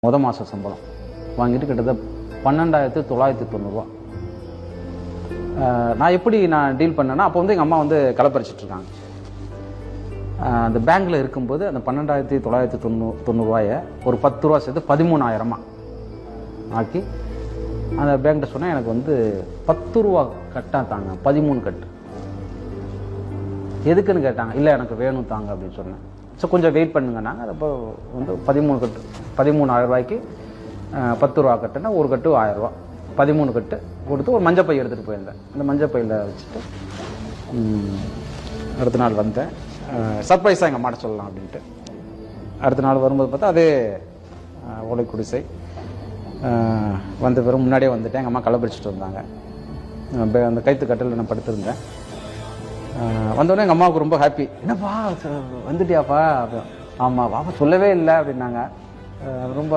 மாத சம்பளம் வாங்கிட்டு கிட்டத்தட்ட 12,990 ரூபா. நான் எப்படி டீல் பண்ணேன்னா, அப்போ எங்கள் அம்மா களை பறிச்சிட்டு இருக்காங்க. அந்த பேங்க்கில் இருக்கும்போது அந்த 12,990 ரூபாயை ஒரு 10 ரூபா சேர்த்து 13,000 ஆக்கி அந்த பேங்க்கிட்ட சொன்னால் எனக்கு 10 ரூபா கட்டாக தாங்க, 13 கட்டு. எதுக்குன்னு கேட்டாங்க. இல்லை எனக்கு வேணும் தாங்க அப்படின்னு சொன்னேன். ஸோ கொஞ்சம் வெயிட் பண்ணுங்கன்னாங்க. அப்போ 13 கட்டு, 13,000 ரூபாய்க்கு 10 ரூபா கட்டுன்னா ஒரு கட்டு 1000 ரூபா, 13 கட்டு கொடுத்து ஒரு மஞ்சள் பை எடுத்துகிட்டு போயிருந்தேன். அந்த மஞ்சள் பையில் வச்சுட்டு அடுத்த நாள் வந்தேன். சர்ப்ரைஸாக எங்கள் அம்மாட்ட சொல்லலாம் அப்படின்ட்டு. அடுத்த நாள் வரும்போது பார்த்தா அதே ஓலை குடிசை. வந்த பிறகு முன்னாடியே வந்துட்டேன். எங்கள் அம்மா களை பறிச்சிட்டு வந்தாங்க. அந்த கைத்து கட்டில் நான் படுத்திருந்தேன். வந்தோடனே எங்கள் அம்மாவுக்கு ரொம்ப ஹாப்பி. என்னப்பா வந்துட்டியாப்பா? ஆமாம், பாப்பா சொல்லவே இல்லை அப்படின்னாங்க. ரொம்ப